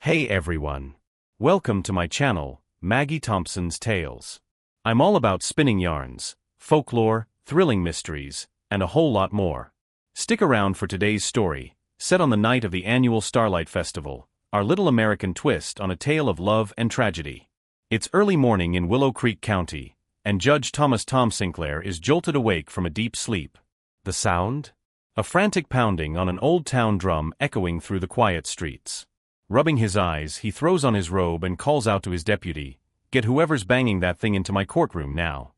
Hey everyone. Welcome to my channel, Maggie Thompson's Tales. I'm all about spinning yarns, folklore, thrilling mysteries, and a whole lot more. Stick around for today's story, set on the night of the annual Starlight Festival, our little American twist on a tale of love and tragedy. It's early morning in Willow Creek County, and Judge Thomas Tom Sinclair is jolted awake from a deep sleep. The sound? A frantic pounding on an old town drum echoing through the quiet streets. Rubbing his eyes, he throws on his robe and calls out to his deputy, "Get whoever's banging that thing into my courtroom now."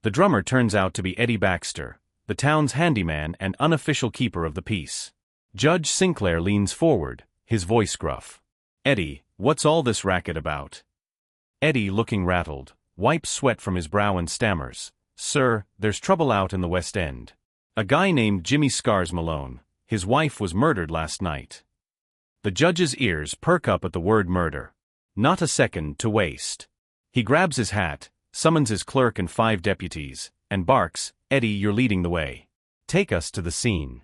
The drummer turns out to be Eddie Baxter, the town's handyman and unofficial keeper of the peace. Judge Sinclair leans forward, his voice gruff. "Eddie, what's all this racket about?" Eddie, looking rattled, wipes sweat from his brow and stammers, "Sir, there's trouble out in the West End. A guy named Jimmy Scars Malone, his wife was murdered last night." The judge's ears perk up at the word murder. Not a second to waste. He grabs his hat, summons his clerk and 5 deputies, and barks, "Eddie, you're leading the way. Take us to the scene."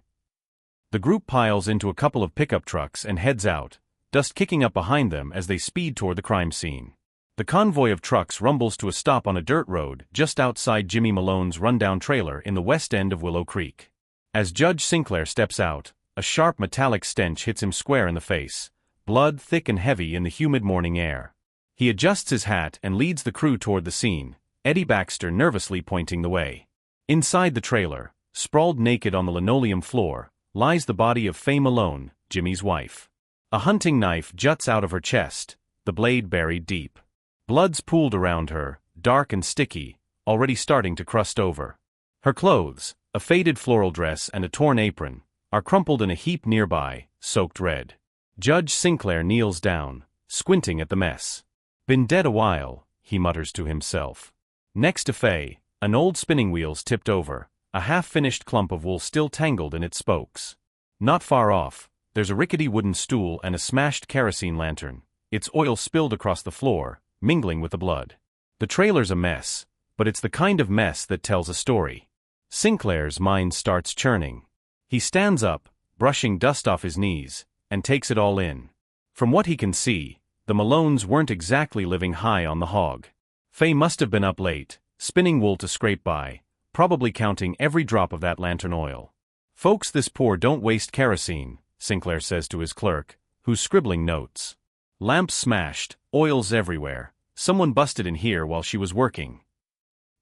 The group piles into a couple of pickup trucks and heads out, dust kicking up behind them as they speed toward the crime scene. The convoy of trucks rumbles to a stop on a dirt road just outside Jimmy Malone's rundown trailer in the west end of Willow Creek. As Judge Sinclair steps out, a sharp metallic stench hits him square in the face, blood thick and heavy in the humid morning air. He adjusts his hat and leads the crew toward the scene, Eddie Baxter nervously pointing the way. Inside the trailer, sprawled naked on the linoleum floor, lies the body of Faye Malone, Jimmy's wife. A hunting knife juts out of her chest, the blade buried deep. Blood's pooled around her, dark and sticky, already starting to crust over. Her clothes, a faded floral dress and a torn apron, are crumpled in a heap nearby, soaked red. Judge Sinclair kneels down, squinting at the mess. "Been dead a while," he mutters to himself. Next to Faye, an old spinning wheel's tipped over, a half-finished clump of wool still tangled in its spokes. Not far off, there's a rickety wooden stool and a smashed kerosene lantern, its oil spilled across the floor, mingling with the blood. The trailer's a mess, but it's the kind of mess that tells a story. Sinclair's mind starts churning. He stands up, brushing dust off his knees, and takes it all in. From what he can see, the Malones weren't exactly living high on the hog. Faye must have been up late, spinning wool to scrape by, probably counting every drop of that lantern oil. "Folks this poor don't waste kerosene," Sinclair says to his clerk, who's scribbling notes. "Lamps smashed, oils everywhere. Someone busted in here while she was working."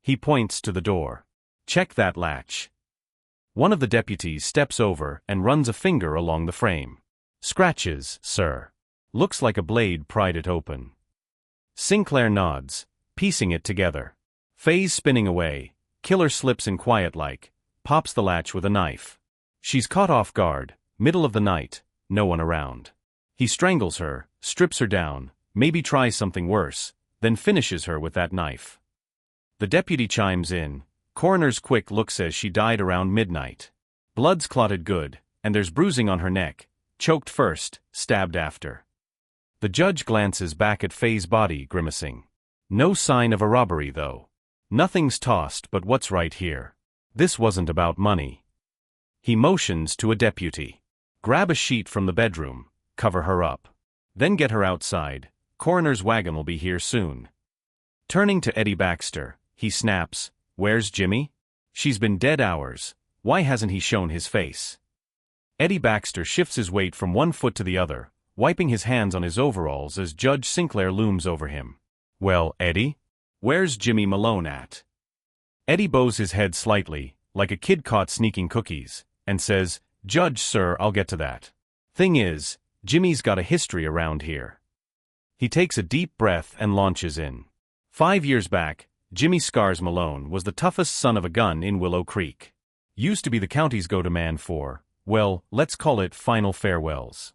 He points to the door. "Check that latch." One of the deputies steps over and runs a finger along the frame. "Scratches, sir. Looks like a blade pried it open." Sinclair nods, piecing it together. Faye's spinning away, killer slips in quiet like, pops the latch with a knife. She's caught off guard, middle of the night, no one around. He strangles her, strips her down, maybe tries something worse, then finishes her with that knife. The deputy chimes in. Coroner's quick look says she died around midnight. Blood's clotted good, and there's bruising on her neck, choked first, stabbed after. The judge glances back at Faye's body, grimacing. No sign of a robbery though. Nothing's tossed but what's right here. This wasn't about money. He motions to a deputy. "Grab a sheet from the bedroom, cover her up. Then get her outside, coroner's wagon will be here soon." Turning to Eddie Baxter, he snaps, "Where's Jimmy? She's been dead hours. Why hasn't he shown his face?" Eddie Baxter shifts his weight from one foot to the other, wiping his hands on his overalls as Judge Sinclair looms over him. "Well, Eddie? Where's Jimmy Malone at?" Eddie bows his head slightly, like a kid caught sneaking cookies, and says, "Judge, sir, I'll get to that. Thing is, Jimmy's got a history around here." He takes a deep breath and launches in. 5 years back, Jimmy Scars Malone was the toughest son of a gun in Willow Creek. Used to be the county's go-to man for, well, let's call it final farewells.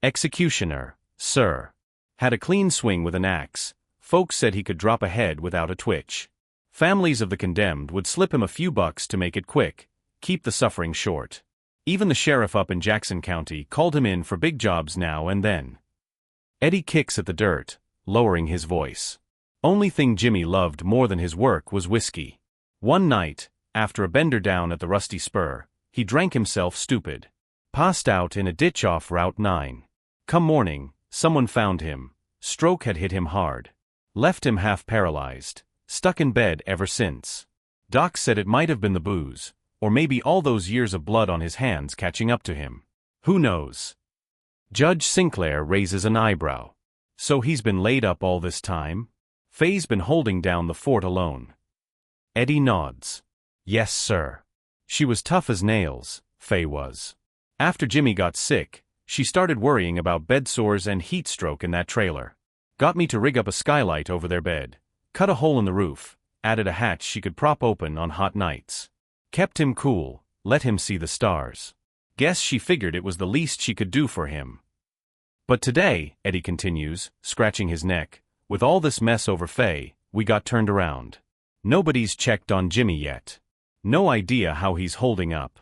Executioner, sir. Had a clean swing with an axe. Folks said he could drop a head without a twitch. Families of the condemned would slip him a few bucks to make it quick, keep the suffering short. Even the sheriff up in Jackson County called him in for big jobs now and then. Eddie kicks at the dirt, lowering his voice. Only thing Jimmy loved more than his work was whiskey. One night, after a bender down at the Rusty Spur, he drank himself stupid. Passed out in a ditch off Route 9. Come morning, Someone found him. Stroke had hit him hard. Left him half paralyzed. Stuck in bed ever since. Doc said it might have been the booze, or maybe all those years of blood on his hands catching up to him. Who knows? Judge Sinclair raises an eyebrow. So he's been laid up all this time? Faye's been holding down the fort alone. Eddie nods. Yes, sir. She was tough as nails, Faye was. After Jimmy got sick, she started worrying about bed sores and heat stroke in that trailer. Got me to rig up a skylight over their bed, cut a hole in the roof, added a hatch she could prop open on hot nights. Kept him cool, let him see the stars. Guess she figured it was the least she could do for him. But today, Eddie continues, scratching his neck, with all this mess over Faye, we got turned around. Nobody's checked on Jimmy yet. No idea how he's holding up.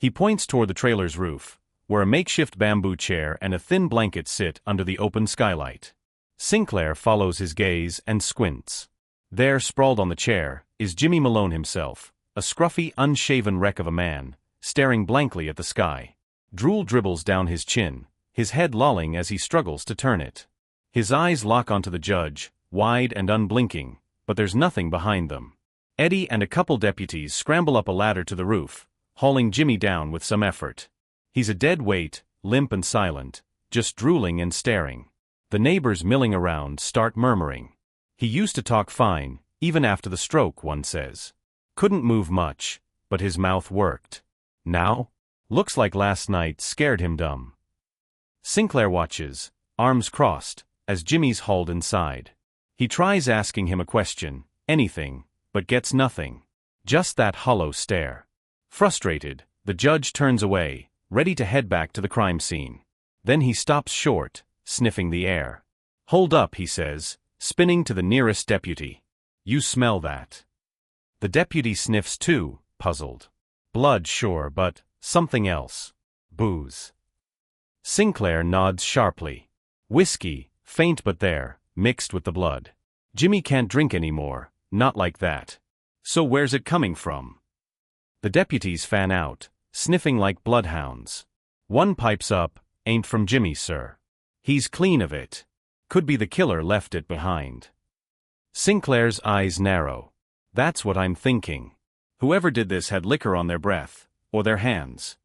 He points toward the trailer's roof, where a makeshift bamboo chair and a thin blanket sit under the open skylight. Sinclair follows his gaze and squints. There, sprawled on the chair, is Jimmy Malone himself, a scruffy, unshaven wreck of a man, staring blankly at the sky. Drool dribbles down his chin, his head lolling as he struggles to turn it. His eyes lock onto the judge, wide and unblinking, but there's nothing behind them. Eddie and a couple deputies scramble up a ladder to the roof, hauling Jimmy down with some effort. He's a dead weight, limp and silent, just drooling and staring. The neighbors milling around start murmuring. He used to talk fine, even after the stroke, one says. Couldn't move much, but his mouth worked. Now? Looks like last night scared him dumb. Sinclair watches, arms crossed, as Jimmy's hauled inside. He tries asking him a question, anything, but gets nothing. Just that hollow stare. Frustrated, the judge turns away, ready to head back to the crime scene. Then he stops short, sniffing the air. Hold up, he says, spinning to the nearest deputy. You smell that? The deputy sniffs too, puzzled. Blood, sure, but something else. Booze. Sinclair nods sharply. Whiskey, faint but there, mixed with the blood. Jimmy can't drink anymore, not like that. So where's it coming from? The deputies fan out, sniffing like bloodhounds. One pipes up, ain't from Jimmy, sir. He's clean of it. Could be the killer left it behind. Sinclair's eyes narrow. That's what I'm thinking. Whoever did this had liquor on their breath, or their hands.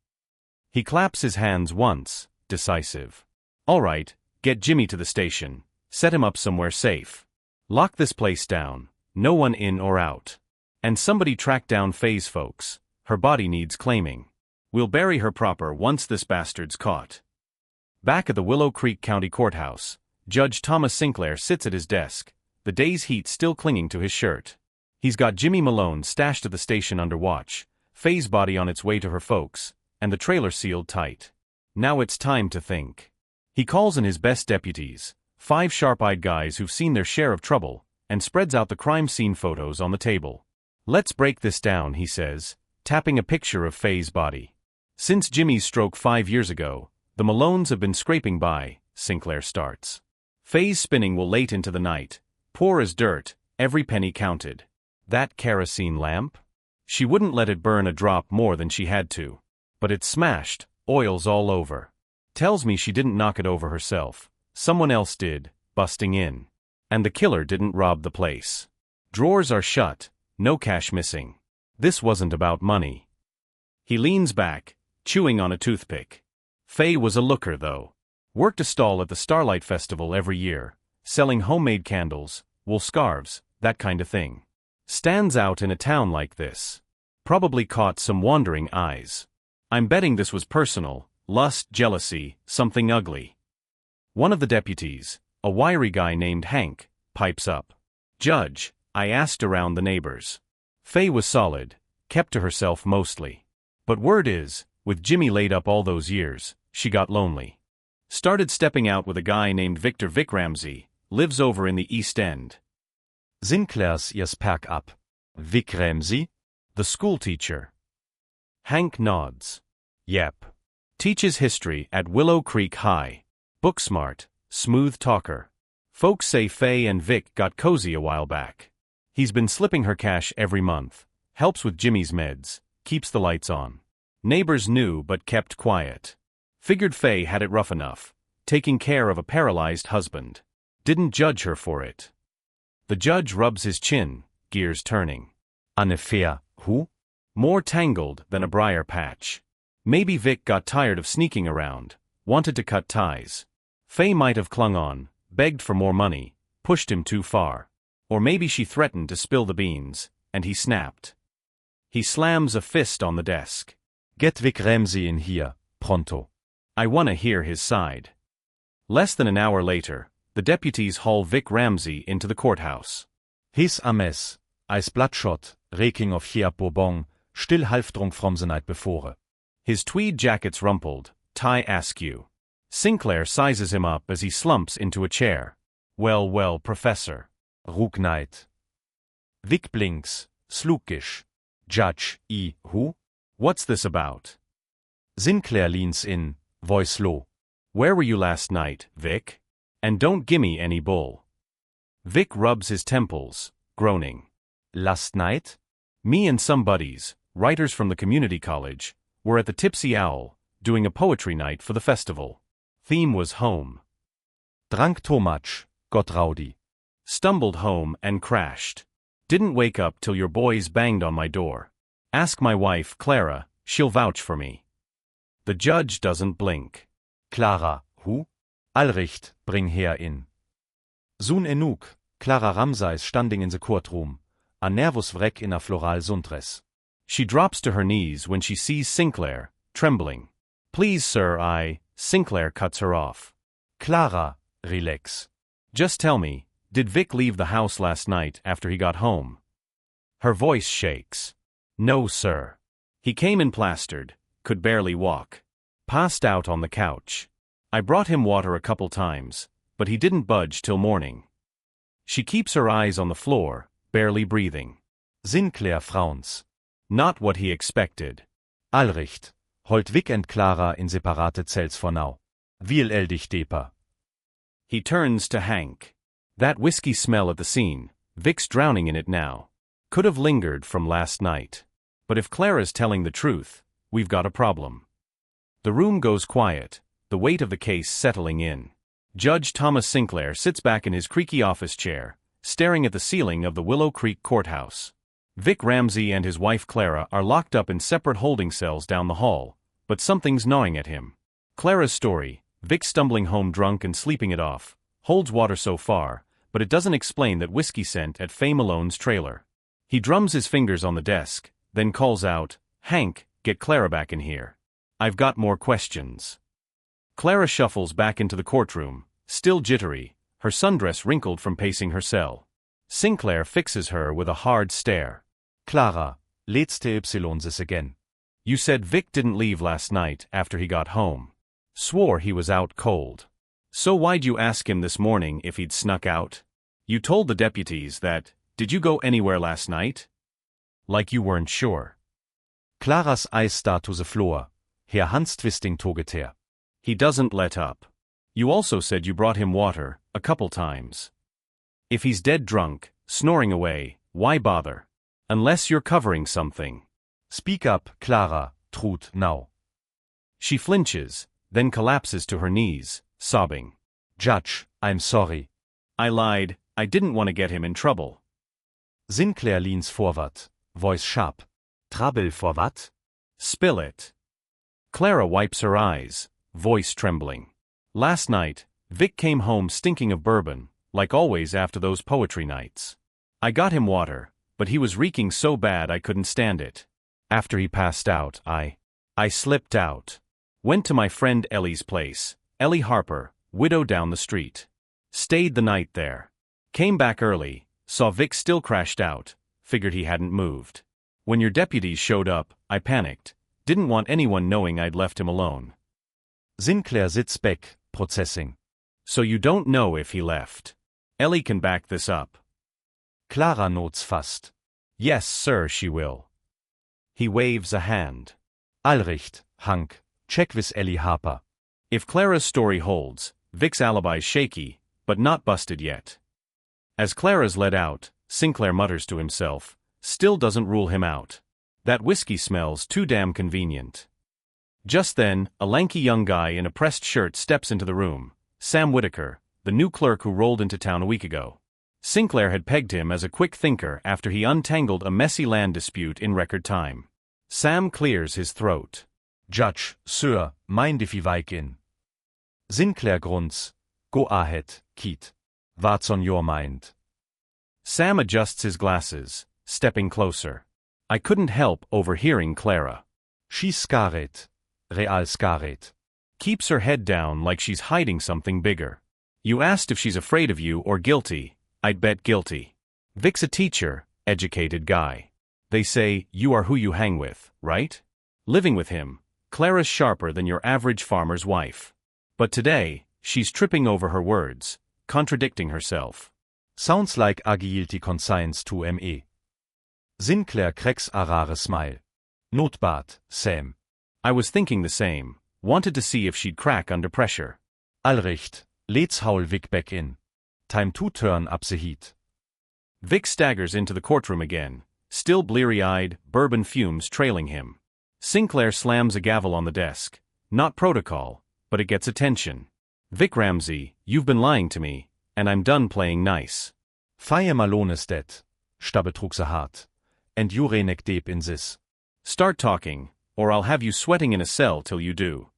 He claps his hands once, decisive. All right, get Jimmy to the station, set him up somewhere safe. Lock this place down, no one in or out. And somebody track down Faye's folks, her body needs claiming. We'll bury her proper once this bastard's caught. Back at the Willow Creek County Courthouse, Judge Thomas Sinclair sits at his desk, the day's heat still clinging to his shirt. He's got Jimmy Malone stashed at the station under watch, Faye's body on its way to her folks, and the trailer sealed tight. Now it's time to think. He calls in his best deputies, 5 sharp-eyed guys who've seen their share of trouble, and spreads out the crime scene photos on the table. Let's break this down, he says, tapping a picture of Faye's body. Since Jimmy's stroke 5 years ago, the Malones have been scraping by, Sinclair starts. Faye's spinning will late into the night, poor as dirt, every penny counted. That kerosene lamp? She wouldn't let it burn a drop more than she had to. But it's smashed, oil's all over. Tells me she didn't knock it over herself. Someone else did, busting in. And the killer didn't rob the place. Drawers are shut, no cash missing. This wasn't about money. He leans back, chewing on a toothpick. Faye was a looker, though. Worked a stall at the Starlight Festival every year, selling homemade candles, wool scarves, that kind of thing. Stands out in a town like this. Probably caught some wandering eyes. I'm betting this was personal, lust, jealousy, something ugly. One of the deputies, a wiry guy named Hank, pipes up. Judge, I asked around the neighbors. Faye was solid, kept to herself mostly. But word is, with Jimmy laid up all those years, she got lonely. Started stepping out with a guy named Vic Ramsey, lives over in the East End. Sinclair's ears perk up. Vic Ramsey? The schoolteacher. Hank nods. Yep. Teaches history at Willow Creek High. Book smart, smooth talker. Folks say Faye and Vic got cozy a while back. He's been slipping her cash every month, helps with Jimmy's meds, keeps the lights on. Neighbors knew but kept quiet. Figured Faye had it rough enough, taking care of a paralyzed husband. Didn't judge her for it. The judge rubs his chin, gears turning. An affair, who? More tangled than a briar patch. Maybe Vic got tired of sneaking around, wanted to cut ties. Faye might have clung on, begged for more money, pushed him too far. Or maybe she threatened to spill the beans, and he snapped. He slams a fist on the desk. Get Vic Ramsey in here, pronto. I wanna hear his side. Less than an hour later, the deputies haul Vic Ramsey into the courthouse. He's a mess, eyes bloodshot, reeking of Chia Bourbon, still half drunk from the night before. His tweed jacket's rumpled, tie askew. Sinclair sizes him up as he slumps into a chair. Well, Professor. Rook night. Vic blinks, sluggish. Judge, who? What's this about? Sinclair leans in, voice low. Where were you last night, Vic? And don't gimme any bull. Vic rubs his temples, groaning. Last night? Me and some buddies, writers from the community college, were at the Tipsy Owl, doing a poetry night for the festival. Theme was home. Drank too much, got rowdy. Stumbled home and crashed. Didn't wake up till your boys banged on my door. Ask my wife, Clara, she'll vouch for me. The judge doesn't blink. Clara, who? Alricht, bring her in. Soon enug, Clara Ramsay standing in the courtroom, a nervous wreck in a floral sundress. She drops to her knees when she sees Sinclair, trembling. Please, sir, Sinclair cuts her off. Clara, relax. Just tell me, did Vic leave the house last night after he got home? Her voice shakes. No, sir. He came in plastered, could barely walk. Passed out on the couch. I brought him water a couple times, but he didn't budge till morning. She keeps her eyes on the floor, barely breathing. Sinclair frowns. Not what he expected. Alricht, holt Vic and Clara in separate cells for now. Viel dich deeper. He turns to Hank. That whiskey smell at the scene, Vic's drowning in it now. Could have lingered from last night. But if Clara's telling the truth, we've got a problem. The room goes quiet, the weight of the case settling in. Judge Thomas Sinclair sits back in his creaky office chair, staring at the ceiling of the Willow Creek courthouse. Vic Ramsey and his wife Clara are locked up in separate holding cells down the hall, but something's gnawing at him. Clara's story, Vic stumbling home drunk and sleeping it off, holds water so far, but it doesn't explain that whiskey scent at Faye Malone's trailer. He drums his fingers on the desk, then calls out, Hank, get Clara back in here. I've got more questions. Clara shuffles back into the courtroom, still jittery, her sundress wrinkled from pacing her cell. Sinclair fixes her with a hard stare. Clara, letzte this again. You said Vic didn't leave last night after he got home. Swore he was out cold. So why'd you ask him this morning if he'd snuck out? You told the deputies that, did you go anywhere last night? Like you weren't sure. Clara's eyes start to the floor, her hands twisting together. He doesn't let up. You also said you brought him water, a couple times. If he's dead drunk, snoring away, why bother? Unless you're covering something. Speak up, Clara, truth now. She flinches, then collapses to her knees, sobbing. Judge, I'm sorry. I lied, I didn't want to get him in trouble. Sinclair leans forward, voice sharp. Trouble for what? Spill it. Clara wipes her eyes, voice trembling. Last night, Vic came home stinking of bourbon, like always after those poetry nights. I got him water, but he was reeking so bad I couldn't stand it. After he passed out, I slipped out. Went to my friend Ellie's place, Ellie Harper, widow down the street. Stayed the night there. Came back early, saw Vic still crashed out, figured he hadn't moved. When your deputies showed up, I panicked. Didn't want anyone knowing I'd left him alone. Sinclair sits back, processing. So you don't know if he left. Ellie can back this up. Clara nods fast. Yes, sir, she will. He waves a hand. Alricht, Hank, check with Ellie Harper. If Clara's story holds, Vic's alibi's shaky, but not busted yet. As Clara's let out, Sinclair mutters to himself, still doesn't rule him out. That whiskey smells too damn convenient. Just then, a lanky young guy in a pressed shirt steps into the room, Sam Whitaker, the new clerk who rolled into town a week ago. Sinclair had pegged him as a quick thinker after he untangled a messy land dispute in record time. Sam clears his throat. Judge, sir, mind if I in? Sinclair grunts. Go ahead, Keith. What's on your mind? Sam adjusts his glasses, stepping closer. I couldn't help overhearing Clara. She's scared. Real scared. Keeps her head down like she's hiding something bigger. You asked if she's afraid of you or guilty. I'd bet guilty. Vic's a teacher, educated guy. They say you are who you hang with, right? Living with him, Clara's sharper than your average farmer's wife. But today, she's tripping over her words, contradicting herself. Sounds like a guilty conscience to me. Sinclair cracks a rare smile. Not bad, Sam. I was thinking the same, wanted to see if she'd crack under pressure. All recht, let's haul Vic back in. Time to turn up the heat. Vic staggers into the courtroom again, still bleary-eyed, bourbon fumes trailing him. Sinclair slams a gavel on the desk. Not protocol, but it gets attention. Vic Ramsey, you've been lying to me, and I'm done playing nice. Fire Malone is dead, stabbetrug ze hart. And you neck deep in this. Start talking, or I'll have you sweating in a cell till you do.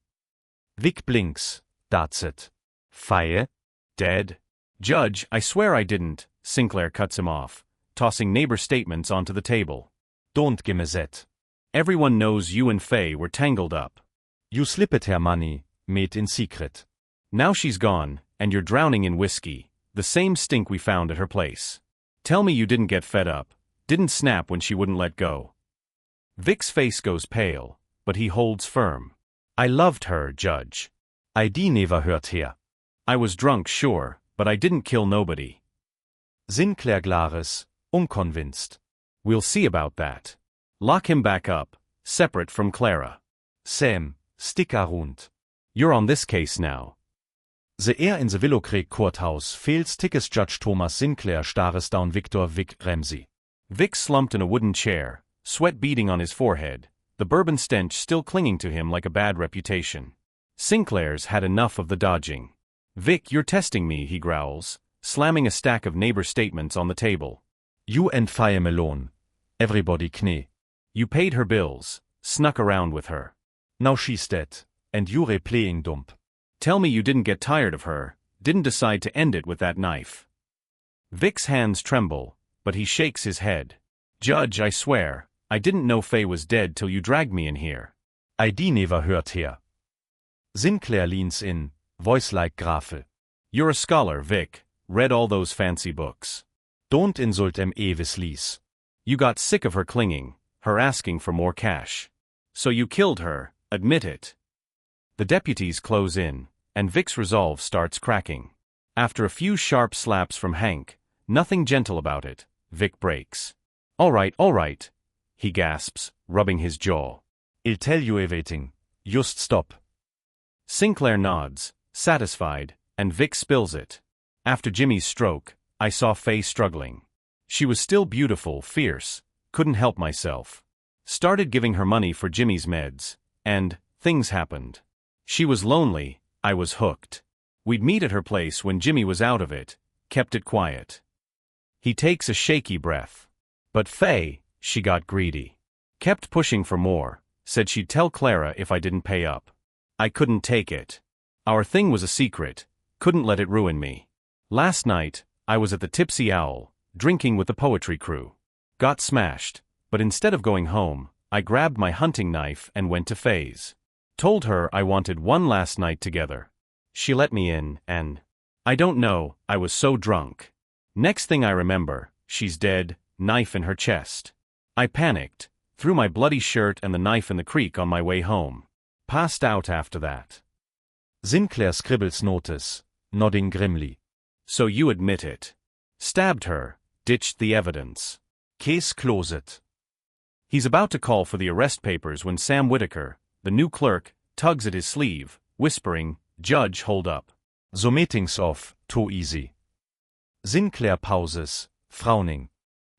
Vic blinks, that's it. Fire? Dead? Judge, I swear I didn't, Sinclair cuts him off, tossing neighbor statements onto the table. Don't gimme that. Everyone knows you and Faye were tangled up. You slipped her money, made in secret. Now she's gone, and you're drowning in whiskey, the same stink we found at her place. Tell me you didn't get fed up, didn't snap when she wouldn't let go. Vic's face goes pale, but he holds firm. I loved her, Judge. I never hurt her. I was drunk, sure, but I didn't kill nobody. Sinclair glares, unconvinced. We'll see about that. Lock him back up, separate from Clara. Sam, stick around. You're on this case now. The air in the Willow Creek courthouse feels thick as Judge Thomas Sinclair stares down Victor Vic Ramsey. Vic slumped in a wooden chair, sweat beading on his forehead, the bourbon stench still clinging to him like a bad reputation. Sinclair's had enough of the dodging. Vic, you're testing me, he growls, slamming a stack of neighbor statements on the table. You and Fire Malone. Everybody knee. You paid her bills, snuck around with her. Now she's dead, and you're playing dump. Tell me you didn't get tired of her, didn't decide to end it with that knife. Vic's hands tremble, but he shakes his head. Judge, I swear, I didn't know Faye was dead till you dragged me in here. I never hurt her. Sinclair leans in, voice like Grafe. You're a scholar, Vic, read all those fancy books. Don't insult with lease. You got sick of her clinging, her asking for more cash. So you killed her, admit it. The deputies close in, and Vic's resolve starts cracking. After a few sharp slaps from Hank, nothing gentle about it, Vic breaks. All right, he gasps, rubbing his jaw. I'll tell you everything. Just stop. Sinclair nods, satisfied, and Vic spills it. After Jimmy's stroke, I saw Faye struggling. She was still beautiful, fierce, couldn't help myself. Started giving her money for Jimmy's meds, and things happened. She was lonely, I was hooked. We'd meet at her place when Jimmy was out of it, kept it quiet. He takes a shaky breath. But Faye, she got greedy. Kept pushing for more, said she'd tell Clara if I didn't pay up. I couldn't take it. Our thing was a secret, couldn't let it ruin me. Last night, I was at the Tipsy Owl, drinking with the poetry crew. Got smashed, but instead of going home, I grabbed my hunting knife and went to Faye's. Told her I wanted one last night together. She let me in, and I don't know, I was so drunk. Next thing I remember, she's dead, knife in her chest. I panicked, threw my bloody shirt and the knife in the creek on my way home. Passed out after that. Sinclair scribbles notice, nodding grimly. So you admit it. Stabbed her, ditched the evidence. Case closed. He's about to call for the arrest papers when Sam Whitaker, the new clerk, tugs at his sleeve, whispering, "Judge, hold up. So meeting's off, too easy." Sinclair pauses, frowning.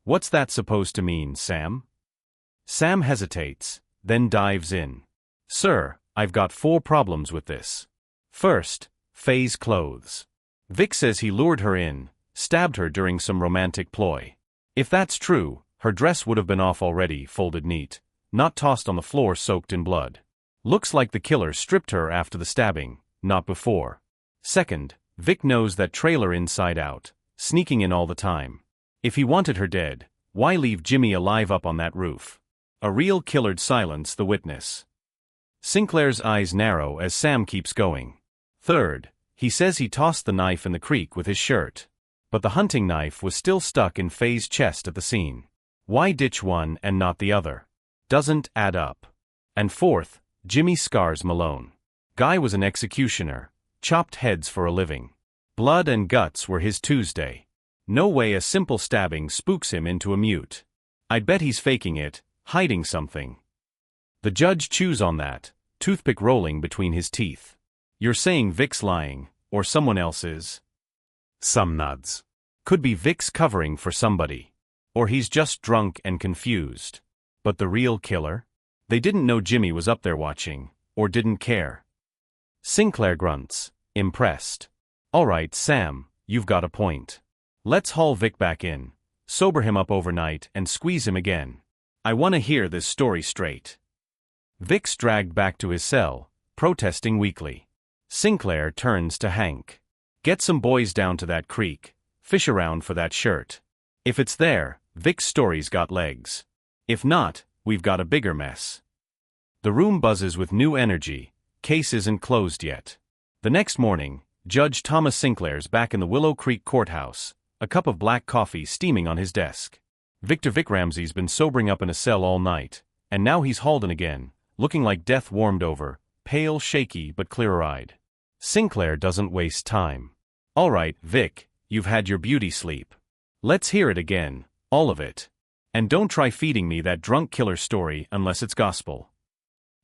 What's that supposed to mean, Sam? Sam hesitates, then dives in. Sir, I've got 4 problems with this. First, Faye's clothes. Vic says he lured her in, stabbed her during some romantic ploy. If that's true, her dress would have been off already, folded neat, not tossed on the floor soaked in blood. Looks like the killer stripped her after the stabbing, not before. Second, Vic knows that trailer inside out, sneaking in all the time. If he wanted her dead, why leave Jimmy alive up on that roof? A real killer'd silence the witness. Sinclair's eyes narrow as Sam keeps going. Third, he says he tossed the knife in the creek with his shirt. But the hunting knife was still stuck in Faye's chest at the scene. Why ditch one and not the other? Doesn't add up. And fourth, Jimmy scars Malone. Guy was an executioner, chopped heads for a living. Blood and guts were his Tuesday. No way a simple stabbing spooks him into a mute. I'd bet he's faking it, hiding something. The judge chews on that, toothpick rolling between his teeth. You're saying Vic's lying, or someone else is? Some nods. Could be Vic's covering for somebody. Or he's just drunk and confused. But the real killer? They didn't know Jimmy was up there watching, or didn't care. Sinclair grunts, impressed. All right, Sam, you've got a point. Let's haul Vic back in, sober him up overnight and squeeze him again. I want to hear this story straight. Vic's dragged back to his cell, protesting weakly. Sinclair turns to Hank. Get some boys down to that creek, fish around for that shirt. If it's there, Vic's story's got legs. If not, we've got a bigger mess. The room buzzes with new energy. Case isn't closed yet. The next morning, Judge Thomas Sinclair's back in the Willow Creek courthouse, a cup of black coffee steaming on his desk. Vic Ramsey's been sobering up in a cell all night, and now he's hauled in again, looking like death warmed over, pale, shaky, but clear-eyed. Sinclair doesn't waste time. All right, Vic, you've had your beauty sleep. Let's hear it again, all of it. And don't try feeding me that drunk killer story unless it's gospel.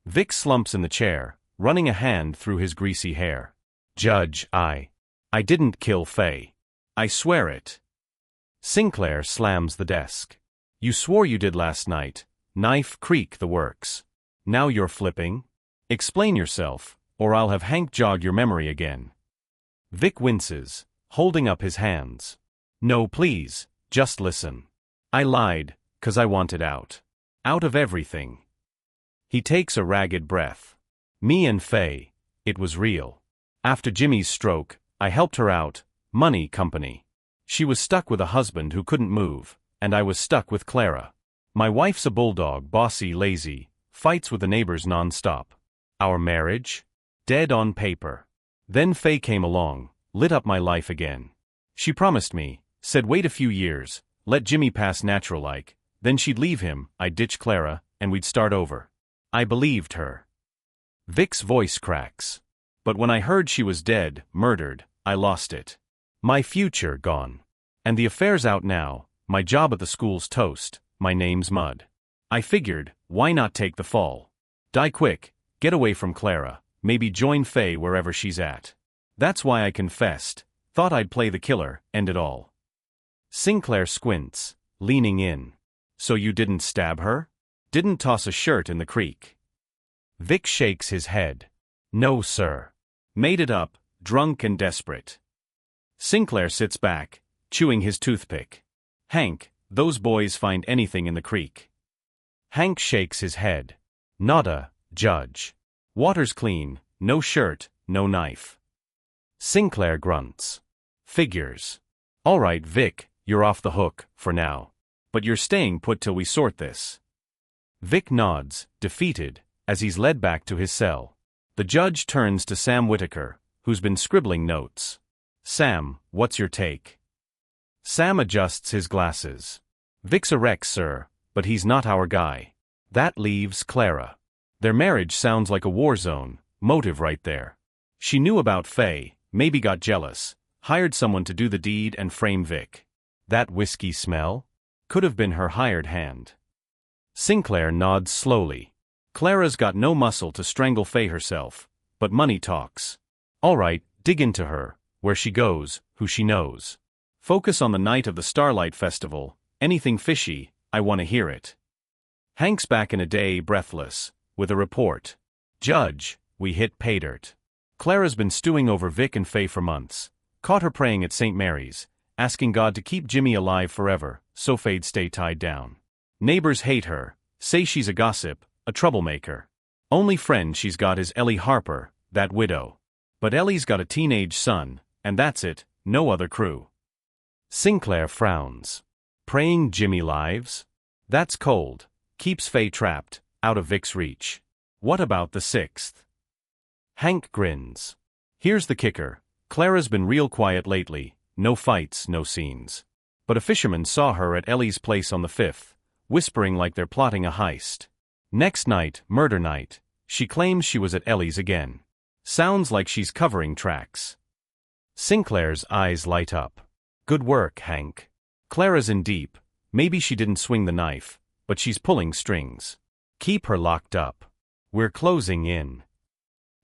Vic slumps in the chair, running a hand through his greasy hair. Judge, I didn't kill Faye. I swear it. Sinclair slams the desk. You swore you did last night. Knife, creek, the works. Now you're flipping? Explain yourself, or I'll have Hank jog your memory again. Vic winces, holding up his hands. No, please, just listen. I lied, 'cause I wanted out. Out of everything. He takes a ragged breath. Me and Faye, it was real. After Jimmy's stroke, I helped her out, money company. She was stuck with a husband who couldn't move, and I was stuck with Clara. My wife's a bulldog, bossy, lazy, fights with the neighbors non-stop. Our marriage? Dead on paper. Then Faye came along, lit up my life again. She promised me, said wait a few years, let Jimmy pass natural-like, then she'd leave him, I'd ditch Clara, and we'd start over. I believed her. Vic's voice cracks. But when I heard she was dead, murdered, I lost it. My future gone. And the affair's out now, my job at the school's toast, my name's mud. I figured, why not take the fall? Die quick, get away from Clara, maybe join Faye wherever she's at. That's why I confessed, thought I'd play the killer, end it all. Sinclair squints, leaning in. So you didn't stab her? Didn't toss a shirt in the creek? Vic shakes his head. No, sir. Made it up, drunk and desperate. Sinclair sits back, chewing his toothpick. Hank, those boys find anything in the creek? Hank shakes his head. Nada, Judge. Water's clean, no shirt, no knife. Sinclair grunts. Figures. All right, Vic, you're off the hook, for now. But you're staying put till we sort this. Vic nods, defeated, as he's led back to his cell. The judge turns to Sam Whitaker, who's been scribbling notes. Sam, what's your take? Sam adjusts his glasses. Vic's a wreck, sir, but he's not our guy. That leaves Clara. Their marriage sounds like a war zone, motive right there. She knew about Faye, maybe got jealous, hired someone to do the deed and frame Vic. That whiskey smell? Could have been her hired hand. Sinclair nods slowly. Clara's got no muscle to strangle Faye herself, but money talks. All right, dig into her, where she goes, who she knows. Focus on the night of the Starlight Festival, anything fishy, I want to hear it. Hank's back in a day, breathless, with a report. Judge, we hit pay dirt. Clara's been stewing over Vic and Faye for months. Caught her praying at St. Mary's, asking God to keep Jimmy alive forever, so Faye'd stay tied down. Neighbors hate her, say she's a gossip, a troublemaker. Only friend she's got is Ellie Harper, that widow. But Ellie's got a teenage son, and that's it, no other crew. Sinclair frowns. Praying Jimmy lives? That's cold. Keeps Faye trapped, out of Vic's reach. What about the 6th? Hank grins. Here's the kicker. Clara's been real quiet lately, no fights, no scenes. But a fisherman saw her at Ellie's place on the 5th, whispering like they're plotting a heist. Next night, murder night, she claims she was at Ellie's again. Sounds like she's covering tracks. Sinclair's eyes light up. Good work, Hank. Clara's in deep. Maybe she didn't swing the knife, but she's pulling strings. Keep her locked up. We're closing in.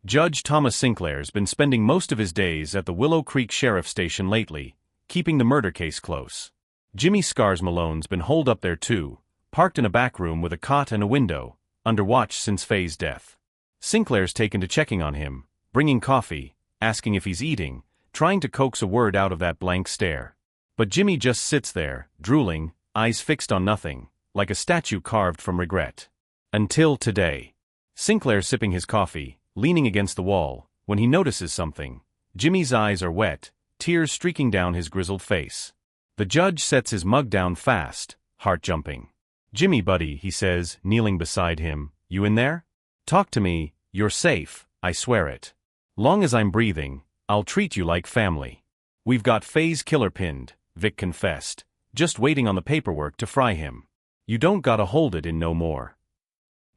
Judge Thomas Sinclair's been spending most of his days at the Willow Creek Sheriff's Station lately, keeping the murder case close. Jimmy Scars Malone's been holed up there too, parked in a back room with a cot and a window, under watch since Faye's death. Sinclair's taken to checking on him, bringing coffee, asking if he's eating, trying to coax a word out of that blank stare. But Jimmy just sits there, drooling, eyes fixed on nothing, like a statue carved from regret. Until today. Sinclair sipping his coffee, leaning against the wall, when he notices something. Jimmy's eyes are wet, tears streaking down his grizzled face. The judge sets his mug down fast, heart jumping. Jimmy buddy, he says, kneeling beside him, you in there? Talk to me, you're safe, I swear it. Long as I'm breathing, I'll treat you like family. We've got Faye's killer pinned, Vic confessed, just waiting on the paperwork to fry him. You don't gotta hold it in no more.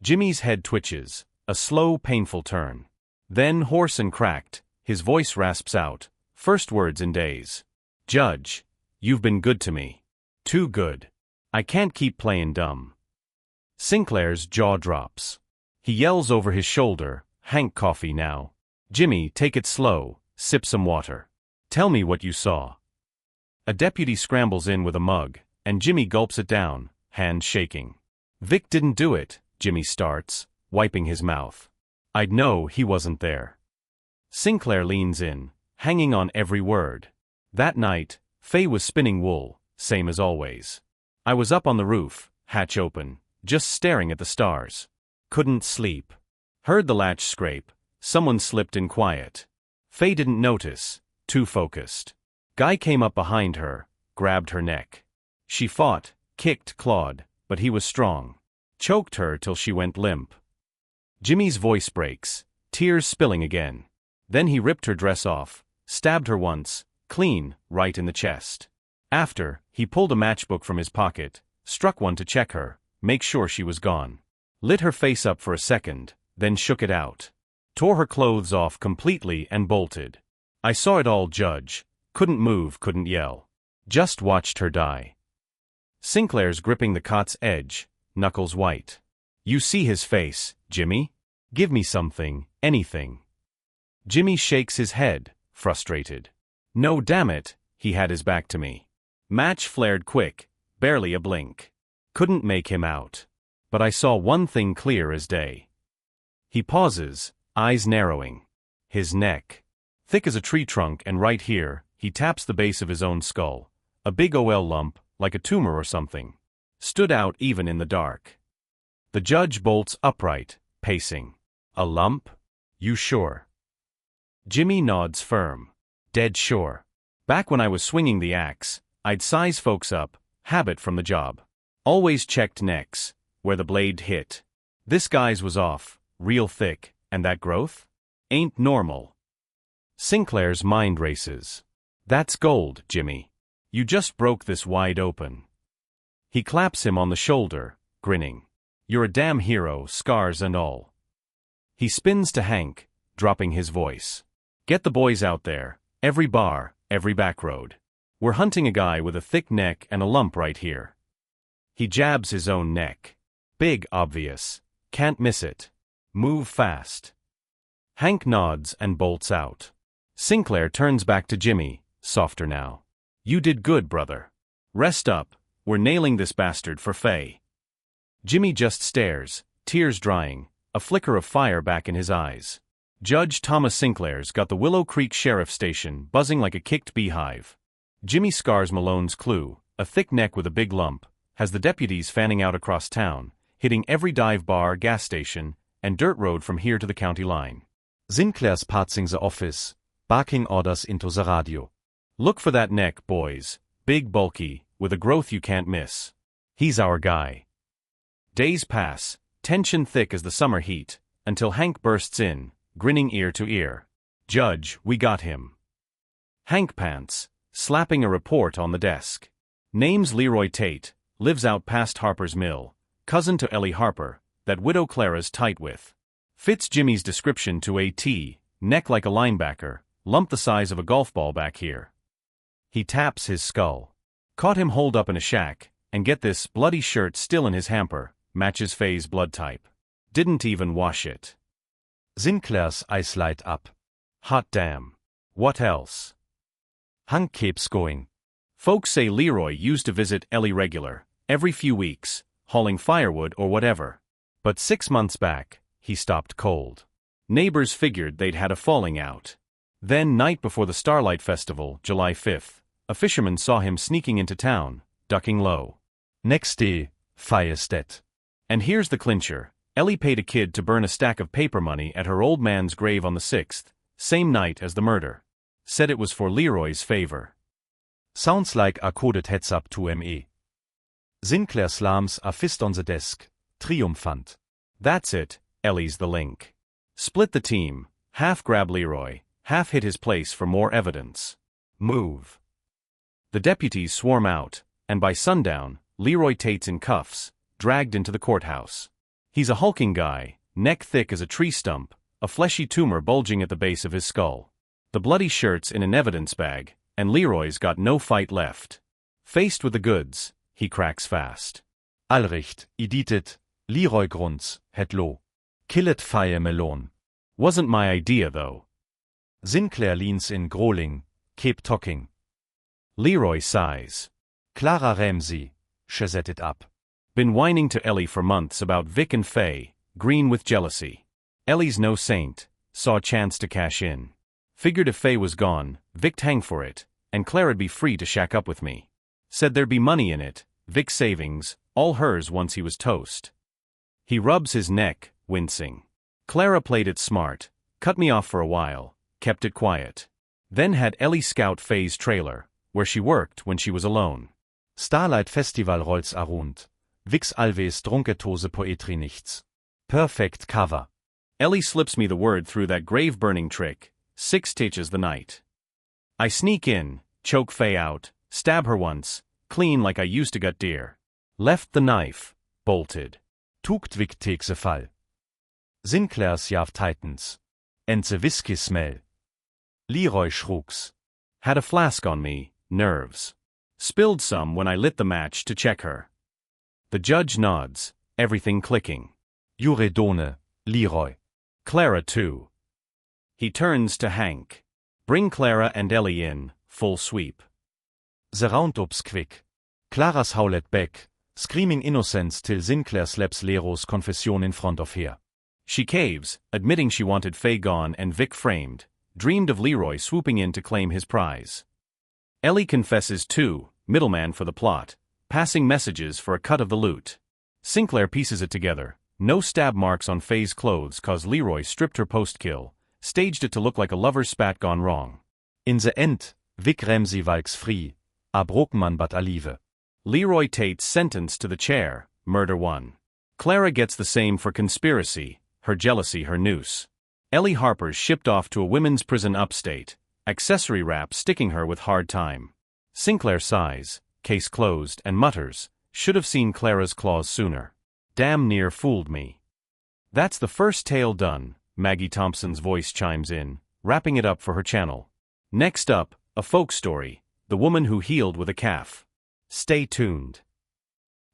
Jimmy's head twitches, a slow, painful turn. Then, hoarse and cracked, his voice rasps out, first words in days. Judge, you've been good to me. Too good. I can't keep playing dumb. Sinclair's jaw drops. He yells over his shoulder, Hank coffee now. Jimmy, take it slow, sip some water. Tell me what you saw. A deputy scrambles in with a mug, and Jimmy gulps it down, hand shaking. Vic didn't do it, Jimmy starts, wiping his mouth. I'd know he wasn't there. Sinclair leans in, hanging on every word. That night, Faye was spinning wool, same as always. I was up on the roof, hatch open, just staring at the stars. Couldn't sleep. Heard the latch scrape, someone slipped in quiet. Faye didn't notice, too focused. Guy came up behind her, grabbed her neck. She fought, kicked, clawed, but he was strong. Choked her till she went limp. Jimmy's voice breaks, tears spilling again. Then he ripped her dress off, stabbed her once, clean, right in the chest. After, he pulled a matchbook from his pocket, struck one to check her, make sure she was gone. Lit her face up for a second, then shook it out. Tore her clothes off completely and bolted. I saw it all, Judge. Couldn't move, couldn't yell. Just watched her die. Sinclair's gripping the cot's edge, knuckles white. You see his face, Jimmy? Give me something, anything. Jimmy shakes his head, frustrated. No, damn it, he had his back to me. Match flared quick, barely a blink. Couldn't make him out. But I saw one thing clear as day. He pauses, eyes narrowing. His neck. Thick as a tree trunk, and right here, he taps the base of his own skull. A big OL lump, like a tumor or something. Stood out even in the dark. The judge bolts upright, pacing. A lump? You sure? Jimmy nods firm. Dead sure. Back when I was swinging the axe, I'd size folks up, habit from the job. Always checked necks, where the blade hit. This guy's was off, real thick, and that growth? Ain't normal. Sinclair's mind races. That's gold, Jimmy. You just broke this wide open. He claps him on the shoulder, grinning. You're a damn hero, scars and all. He spins to Hank, dropping his voice. Get the boys out there, every bar, every back road. We're hunting a guy with a thick neck and a lump right here. He jabs his own neck. Big, obvious. Can't miss it. Move fast. Hank nods and bolts out. Sinclair turns back to Jimmy, softer now. You did good, brother. Rest up, we're nailing this bastard for Faye. Jimmy just stares, tears drying, a flicker of fire back in his eyes. Judge Thomas Sinclair's got the Willow Creek Sheriff Station buzzing like a kicked beehive. Jimmy Scars Malone's clue, a thick neck with a big lump, has the deputies fanning out across town, hitting every dive bar, gas station, and dirt road from here to the county line. Sinclair's patzing the office, barking orders into the radio. Look for that neck, boys. Big, bulky, with a growth you can't miss. He's our guy. Days pass, tension thick as the summer heat, until Hank bursts in, grinning ear to ear. Judge, we got him. Hank pants, slapping a report on the desk. Name's Leroy Tate, lives out past Harper's Mill, cousin to Ellie Harper, that widow Clara's tight with. Fits Jimmy's description to a T, neck like a linebacker, lump the size of a golf ball back here. He taps his skull. Caught him holed up in a shack, and get this, bloody shirt still in his hamper, matches Faye's blood type. Didn't even wash it. Sinclair's eyes light up. Hot damn. What else? Hank keeps going. Folks say Leroy used to visit Ellie regular, every few weeks, hauling firewood or whatever. But 6 months back, he stopped cold. Neighbors figured they'd had a falling out. Then, night before the Starlight Festival, July 5th, a fisherman saw him sneaking into town, ducking low. Next day, Faye's dead. And here's the clincher. Ellie paid a kid to burn a stack of paper money at her old man's grave on the 6th, same night as the murder. Said it was for Leroy's favor. Sounds like a coded heads up to ME. Sinclair slams a fist on the desk, triumphant. That's it, Ellie's the link. Split the team, half grab Leroy, half hit his place for more evidence. Move. The deputies swarm out, and by sundown, Leroy Tate's in cuffs, dragged into the courthouse. He's a hulking guy, neck thick as a tree stump, a fleshy tumor bulging at the base of his skull. The bloody shirt's in an evidence bag, and Leroy's got no fight left. Faced with the goods, he cracks fast. Allrecht, I did it, Leroy grunts, het lo. Kill it Faye Malone. Wasn't my idea though. Sinclair leans in growling, keep talking. Leroy sighs. Clara Ramsey, she set it up. Been whining to Ellie for months about Vic and Faye, green with jealousy. Ellie's no saint, saw a chance to cash in. Figured if Faye was gone, Vic'd hang for it, and Clara'd be free to shack up with me. Said there'd be money in it, Vic's savings, all hers once he was toast. He rubs his neck, wincing. Clara played it smart, cut me off for a while, kept it quiet. Then had Ellie scout Faye's trailer, where she worked when she was alone. Starlight Festival rolls rund. Vic's always drunketose poetry nichts. Perfect cover. Ellie slips me the word through that grave-burning trick, 6 stitches the night. I sneak in, choke Faye out, stab her once, clean like I used to gut deer. Left the knife, bolted. Tugt Vic take the fall. Sinclair's jav Titans. And the whiskey smell. Leroy shrugs. Had a flask on me, nerves. Spilled some when I lit the match to check her. The judge nods, everything clicking. You redone, Leroy. Clara too. He turns to Hank. Bring Clara and Ellie in, full sweep. The roundup's quick. Clara's howled back, screaming innocence till Sinclair slaps Leroy's confession in front of her. She caves, admitting she wanted Faye gone and Vic framed, dreamed of Leroy swooping in to claim his prize. Ellie confesses too, middleman for the plot, passing messages for a cut of the loot. Sinclair pieces it together. No stab marks on Faye's clothes cause Leroy stripped her post-kill, staged it to look like a lover's spat gone wrong. In the end, Vic Ramsey walks free, a broken man but alive. Leroy Tate's sentenced to the chair, murder 1. Clara gets the same for conspiracy, her jealousy her noose. Ellie Harper's shipped off to a women's prison upstate, accessory rap sticking her with hard time. Sinclair sighs, case closed, and mutters, should have seen Clara's claws sooner. Damn near fooled me. That's the first tale done, Maggie Thompson's voice chimes in, wrapping it up for her channel. Next up, a folk story, The Woman Who Healed with a Calf. Stay tuned.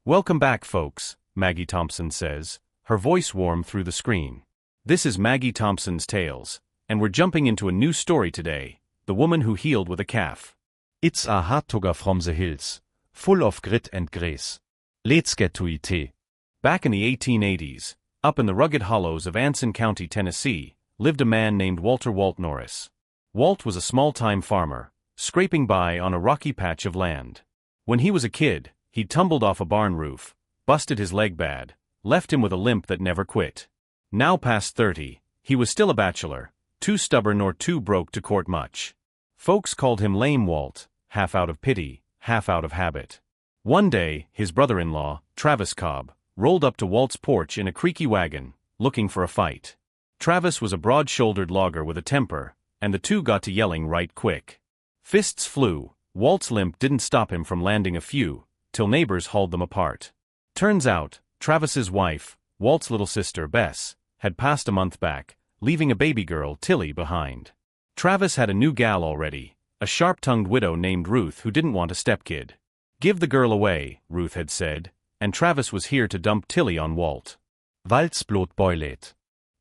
Welcome back, folks, Maggie Thompson says, her voice warm through the screen. This is Maggie Thompson's Tales, and we're jumping into a new story today, The Woman Who Healed with a Calf. It's a hardtogger from the hills, full of grit and grace. Let's get to it. Back in the 1880s, up in the rugged hollows of Anson County, Tennessee, lived a man named Walt Norris. Walt was a small-time farmer, scraping by on a rocky patch of land. When he was a kid, he'd tumbled off a barn roof, busted his leg bad, left him with a limp that never quit. Now past 30, he was still a bachelor, too stubborn or too broke to court much. Folks called him Lame Walt, half out of pity, half out of habit. One day, his brother-in-law, Travis Cobb, rolled up to Walt's porch in a creaky wagon, looking for a fight. Travis was a broad-shouldered logger with a temper, and the two got to yelling right quick. Fists flew. Walt's limp didn't stop him from landing a few, till neighbors hauled them apart. Turns out, Travis's wife, Walt's little sister Bess, had passed a month back, leaving a baby girl, Tilly, behind. Travis had a new gal already, a sharp-tongued widow named Ruth who didn't want a stepkid. Give the girl away, Ruth had said, and Travis was here to dump Tilly on Walt. Walt's blod boilet.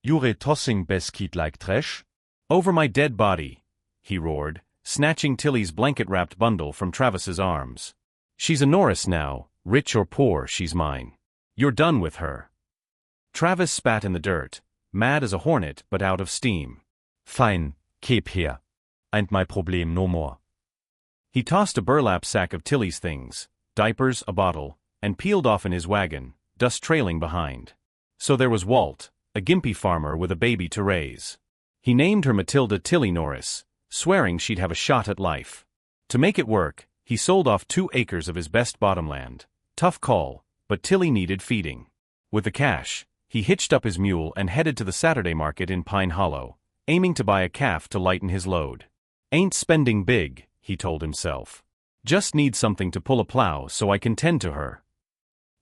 Jure tossing beskid like trash? Over my dead body, he roared, snatching Tilly's blanket-wrapped bundle from Travis's arms. She's a Norris now, rich or poor, she's mine. You're done with her. Travis spat in the dirt, mad as a hornet but out of steam. Fine, keep here. Ain't my problem no more. He tossed a burlap sack of Tilly's things, diapers, a bottle, and peeled off in his wagon, dust trailing behind. So there was Walt, a gimpy farmer with a baby to raise. He named her Matilda Tilly Norris, swearing she'd have a shot at life. To make it work, he sold off 2 acres of his best bottomland. Tough call, but Tilly needed feeding. With the cash, he hitched up his mule and headed to the Saturday market in Pine Hollow, aiming to buy a calf to lighten his load. Ain't spending big, he told himself. Just need something to pull a plow so I can tend to her.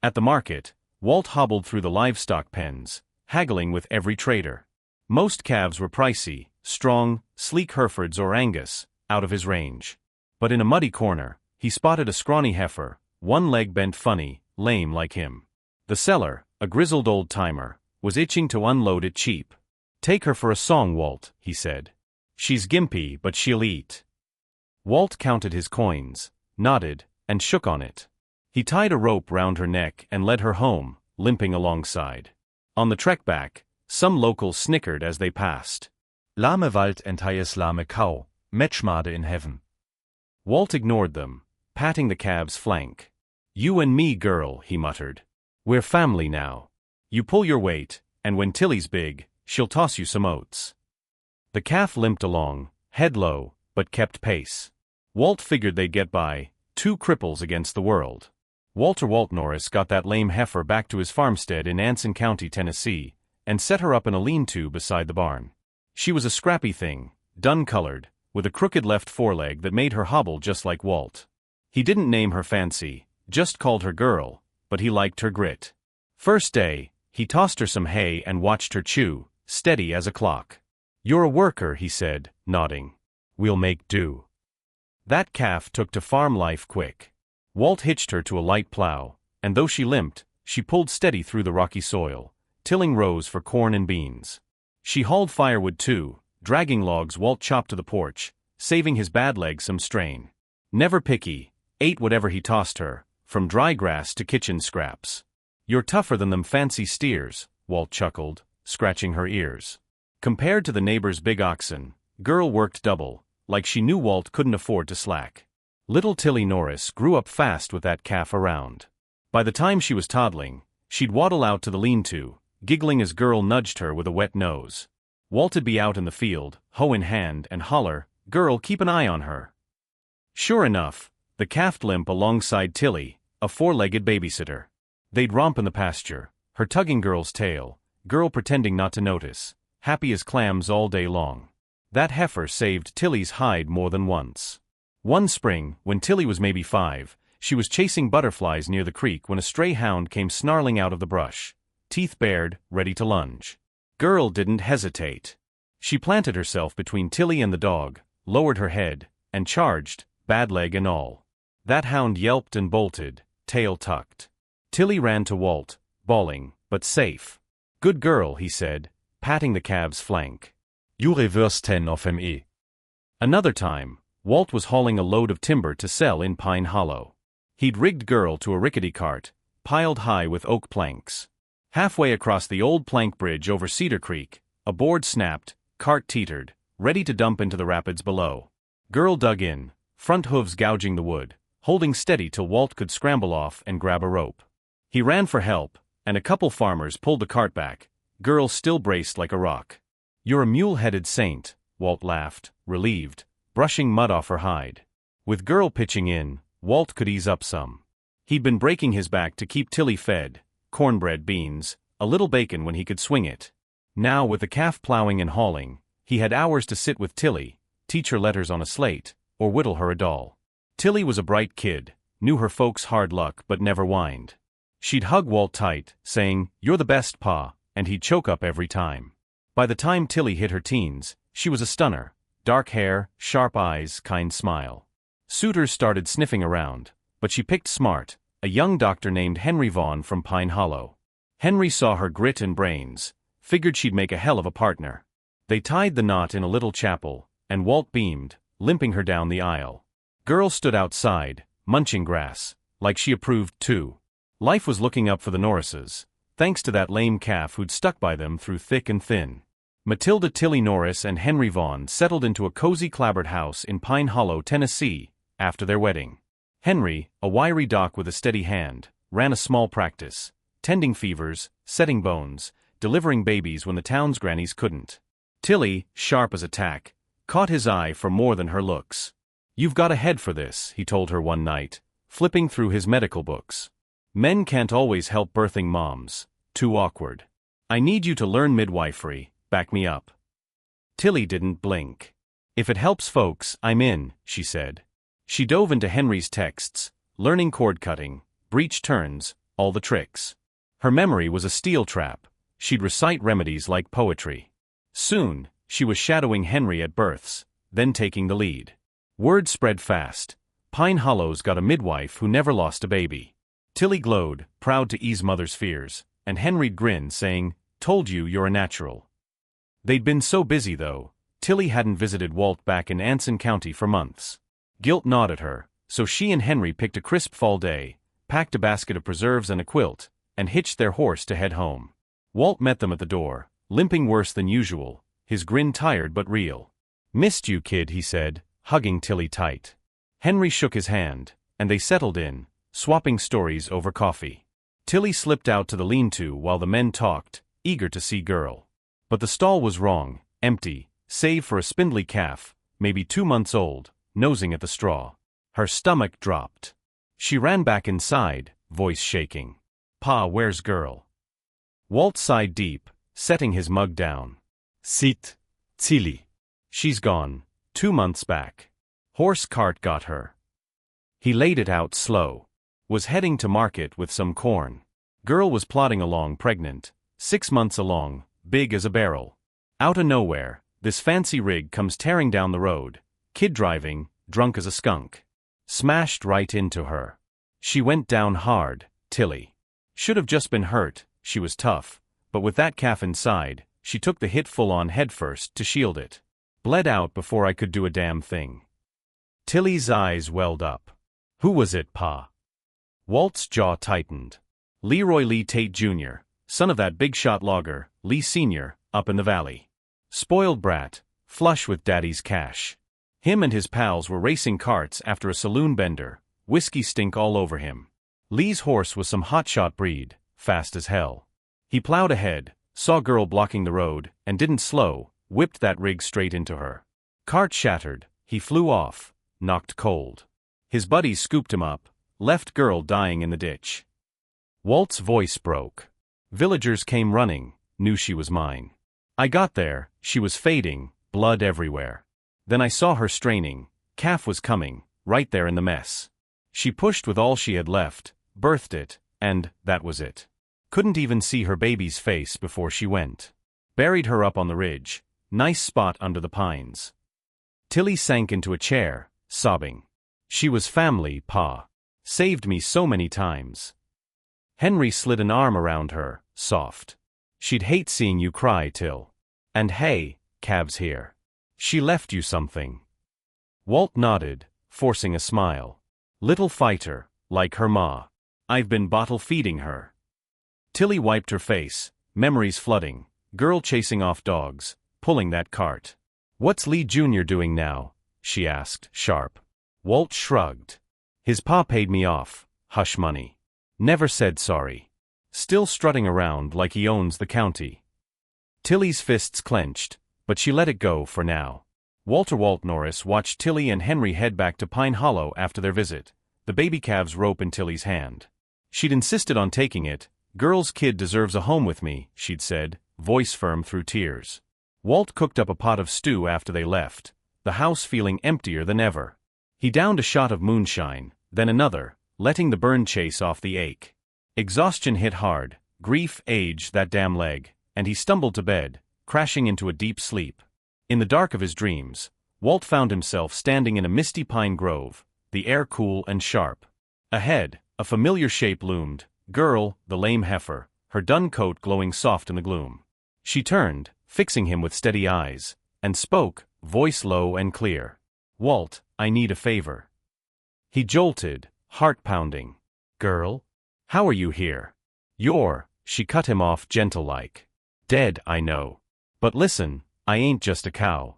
At the market, Walt hobbled through the livestock pens, haggling with every trader. Most calves were pricey, strong, sleek Herefords or Angus, out of his range. But in a muddy corner, he spotted a scrawny heifer, one leg bent funny, lame like him. The seller, a grizzled old-timer, was itching to unload it cheap. Take her for a song, Walt, he said. She's gimpy but she'll eat. Walt counted his coins, nodded, and shook on it. He tied a rope round her neck and led her home, limping alongside. On the trek back, some locals snickered as they passed. Lahme Wald enthies lahme Kau, Matchmade in heaven. Walt ignored them, patting the calf's flank. You and me, girl, he muttered. We're family now. You pull your weight, and when Tilly's big, she'll toss you some oats. The calf limped along, head low, but kept pace. Walt figured they'd get by, 2 cripples against the world. Walt Norris got that lame heifer back to his farmstead in Anson County, Tennessee, and set her up in a lean-to beside the barn. She was a scrappy thing, dun-colored, with a crooked left foreleg that made her hobble just like Walt. He didn't name her Fancy, just called her Girl, but he liked her grit. First day, he tossed her some hay and watched her chew, steady as a clock. You're a worker, he said, nodding. We'll make do. That calf took to farm life quick. Walt hitched her to a light plow, and though she limped, she pulled steady through the rocky soil, tilling rows for corn and beans. She hauled firewood too, dragging logs Walt chopped to the porch, saving his bad leg some strain. Never picky, ate whatever he tossed her, from dry grass to kitchen scraps. You're tougher than them fancy steers, Walt chuckled, scratching her ears. Compared to the neighbor's big oxen, Girl worked double, like she knew Walt couldn't afford to slack. Little Tilly Norris grew up fast with that calf around. By the time she was toddling, she'd waddle out to the lean-to, giggling as Girl nudged her with a wet nose. Walt'd be out in the field, hoe in hand, and holler, Girl, keep an eye on her. Sure enough, the calf limp alongside Tilly, a 4-legged babysitter. They'd romp in the pasture, her tugging Girl's tail, Girl pretending not to notice, happy as clams all day long. That heifer saved Tilly's hide more than once. One spring, when Tilly was maybe 5, she was chasing butterflies near the creek when a stray hound came snarling out of the brush, teeth bared, ready to lunge. Girl didn't hesitate. She planted herself between Tilly and the dog, lowered her head, and charged, bad leg and all. That hound yelped and bolted, tail tucked. Tilly ran to Walt, bawling, but safe. Good girl, he said, patting the calf's flank. You reverse 10 of me. Another time, Walt was hauling a load of timber to sell in Pine Hollow. He'd rigged Girl to a rickety cart, piled high with oak planks. Halfway across the old plank bridge over Cedar Creek, a board snapped, cart teetered, ready to dump into the rapids below. Girl dug in, front hooves gouging the wood, holding steady till Walt could scramble off and grab a rope. He ran for help, and a couple farmers pulled the cart back, girl still braced like a rock. "You're a mule-headed saint," Walt laughed, relieved, brushing mud off her hide. With girl pitching in, Walt could ease up some. He'd been breaking his back to keep Tilly fed, cornbread, beans, a little bacon when he could swing it. Now with the calf plowing and hauling, he had hours to sit with Tilly, teach her letters on a slate, or whittle her a doll. Tilly was a bright kid, knew her folks' hard luck but never whined. She'd hug Walt tight, saying, "You're the best, Pa," and he'd choke up every time. By the time Tilly hit her teens, she was a stunner. Dark hair, sharp eyes, kind smile. Suitors started sniffing around, but she picked smart, a young doctor named Henry Vaughn from Pine Hollow. Henry saw her grit and brains, figured she'd make a hell of a partner. They tied the knot in a little chapel, and Walt beamed, limping her down the aisle. Girl stood outside, munching grass, like she approved too. Life was looking up for the Norrises, thanks to that lame calf who'd stuck by them through thick and thin. Matilda Tilly Norris and Henry Vaughn settled into a cozy clapboard house in Pine Hollow, Tennessee, after their wedding. Henry, a wiry doc with a steady hand, ran a small practice, tending fevers, setting bones, delivering babies when the town's grannies couldn't. Tilly, sharp as a tack, caught his eye for more than her looks. "You've got a head for this," he told her one night, flipping through his medical books. "Men can't always help birthing moms. Too awkward. I need you to learn midwifery, back me up." Tilly didn't blink. "If it helps folks, I'm in," she said. She dove into Henry's texts, learning cord cutting, breech turns, all the tricks. Her memory was a steel trap. She'd recite remedies like poetry. Soon, she was shadowing Henry at births, then taking the lead. Word spread fast. Pine Hollow's got a midwife who never lost a baby. Tilly glowed, proud to ease mother's fears, and Henry'd grin, saying, "Told you you're a natural." They'd been so busy though, Tilly hadn't visited Walt back in Anson County for months. Guilt gnawed at her, so she and Henry picked a crisp fall day, packed a basket of preserves and a quilt, and hitched their horse to head home. Walt met them at the door, limping worse than usual, his grin tired but real. "Missed you, kid," he said, hugging Tilly tight. Henry shook his hand, and they settled in, swapping stories over coffee. Tilly slipped out to the lean-to while the men talked, eager to see girl. But the stall was wrong, empty, save for a spindly calf, maybe 2 months old, nosing at the straw. Her stomach dropped. She ran back inside, voice shaking. "Pa, where's girl?" Walt sighed deep, setting his mug down. "Sit, Tilly. She's gone, 2 months back. Horse cart got her." He laid it out slow. Was heading to market with some corn. Girl was plodding along pregnant, 6 months along, big as a barrel. Out of nowhere, this fancy rig comes tearing down the road, kid driving, drunk as a skunk. Smashed right into her. She went down hard, Tilly. Should have just been hurt, she was tough, but with that calf inside, she took the hit full-on headfirst to shield it. Bled out before I could do a damn thing. Tilly's eyes welled up. "Who was it, Pa?" Walt's jaw tightened. "Leroy Lee Tate Jr., son of that big-shot logger, Lee Sr., up in the valley. Spoiled brat, flush with daddy's cash. Him and his pals were racing carts after a saloon bender, whiskey stink all over him. Lee's horse was some hotshot breed, fast as hell. He plowed ahead, saw girl blocking the road, and didn't slow, whipped that rig straight into her. Cart shattered, he flew off, knocked cold. His buddies scooped him up, left girl dying in the ditch." Walt's voice broke. "Villagers came running, knew she was mine. I got there, she was fading, blood everywhere. Then I saw her straining, calf was coming, right there in the mess. She pushed with all she had left, birthed it, and that was it. Couldn't even see her baby's face before she went. Buried her up on the ridge, nice spot under the pines." Tilly sank into a chair, sobbing. "She was family, Pa. Saved me so many times." Henry slid an arm around her, soft. "She'd hate seeing you cry, Till. And hey, Cab's here. She left you something." Walt nodded, forcing a smile. "Little fighter, like her ma. I've been bottle feeding her." Tilly wiped her face, memories flooding, girl chasing off dogs, pulling that cart. What's Lee Jr. doing now? She asked, sharp. Walt shrugged. His pa paid me off, hush money. Never said sorry. Still strutting around like he owns the county. Tilly's fists clenched, but she let it go for now. Walt Norris watched Tilly and Henry head back to Pine Hollow after their visit, the baby calf's rope in Tilly's hand. She'd insisted on taking it. Girl's kid deserves a home with me, she'd said, voice firm through tears. Walt cooked up a pot of stew after they left, the house feeling emptier than ever. He downed a shot of moonshine, then another, letting the burn chase off the ache. Exhaustion hit hard, grief, age, that damn leg, and he stumbled to bed, crashing into a deep sleep. In the dark of his dreams, Walt found himself standing in a misty pine grove, the air cool and sharp. Ahead, a familiar shape loomed, Girl, the lame heifer, her dun coat glowing soft in the gloom. She turned, fixing him with steady eyes, and spoke, voice low and clear. Walt, I need a favor. He jolted, heart pounding. Girl? How are you here? She cut him off gentle-like. Dead, I know. But listen, I ain't just a cow.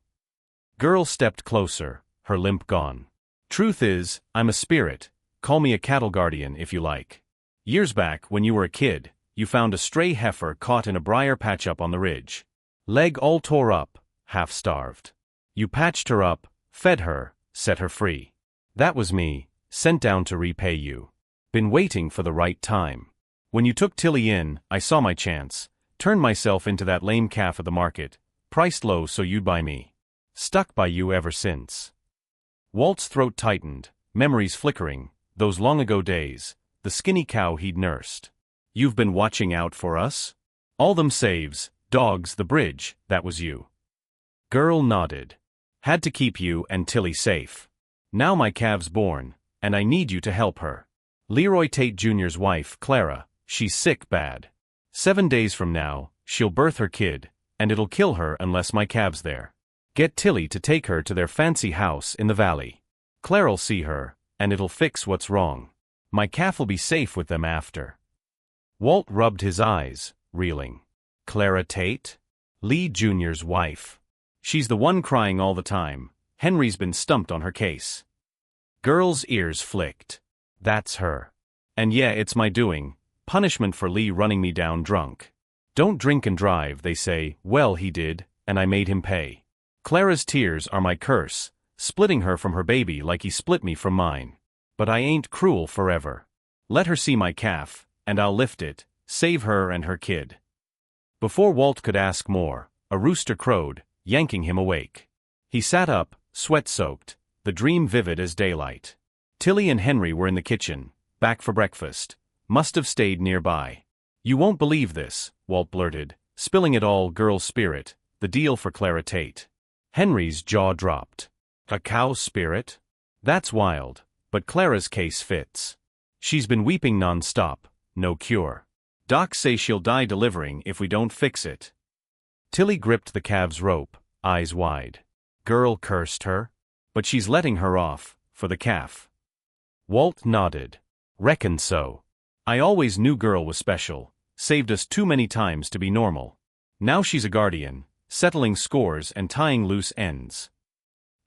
Girl stepped closer, her limp gone. Truth is, I'm a spirit, call me a cattle guardian if you like. Years back, when you were a kid, you found a stray heifer caught in a briar patch up on the ridge. Leg all tore up, half starved. You patched her up, fed her, set her free. That was me, sent down to repay you. Been waiting for the right time. When you took Tilly in, I saw my chance, turned myself into that lame calf at the market, priced low so you'd buy me. Stuck by you ever since. Walt's throat tightened, memories flickering, those long-ago days, the skinny cow he'd nursed. You've been watching out for us? All them saves, dogs, the bridge, that was you. Girl nodded. Had to keep you and Tilly safe. Now my calf's born, and I need you to help her. Leroy Tate Jr.'s wife, Clara, she's sick bad. 7 days from now, she'll birth her kid, and it'll kill her unless my calf's there. Get Tilly to take her to their fancy house in the valley. Clara'll see her, and it'll fix what's wrong. My calf'll be safe with them after. Walt rubbed his eyes, reeling. Clara Tate? Lee Jr.'s wife. She's the one crying all the time. Henry's been stumped on her case. Girl's ears flicked. That's her. And yeah, it's my doing. Punishment for Lee running me down drunk. Don't drink and drive, they say. Well, he did, and I made him pay. Clara's tears are my curse, splitting her from her baby like he split me from mine. But I ain't cruel forever. Let her see my calf, and I'll lift it, save her and her kid. Before Walt could ask more, a rooster crowed, yanking him awake. He sat up, sweat-soaked, the dream vivid as daylight. Tilly and Henry were in the kitchen, back for breakfast. Must have stayed nearby. You won't believe this, Walt blurted, spilling it all. Girl's spirit, the deal for Clara Tate. Henry's jaw dropped. A cow's spirit? That's wild, but Clara's case fits. She's been weeping non-stop, no cure. Docs say she'll die delivering if we don't fix it. Tilly gripped the calf's rope, eyes wide. Girl cursed her? But she's letting her off, for the calf. Walt nodded. Reckon so. I always knew Girl was special, saved us too many times to be normal. Now she's a guardian, settling scores and tying loose ends.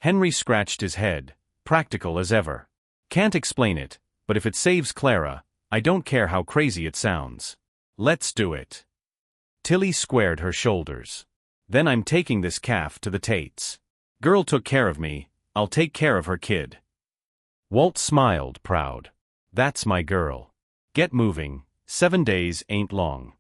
Henry scratched his head, practical as ever. Can't explain it, but if it saves Clara, I don't care how crazy it sounds. Let's do it. Tilly squared her shoulders. Then I'm taking this calf to the Tates. Girl took care of me, I'll take care of her kid. Walt smiled, proud. That's my girl. Get moving, 7 days ain't long.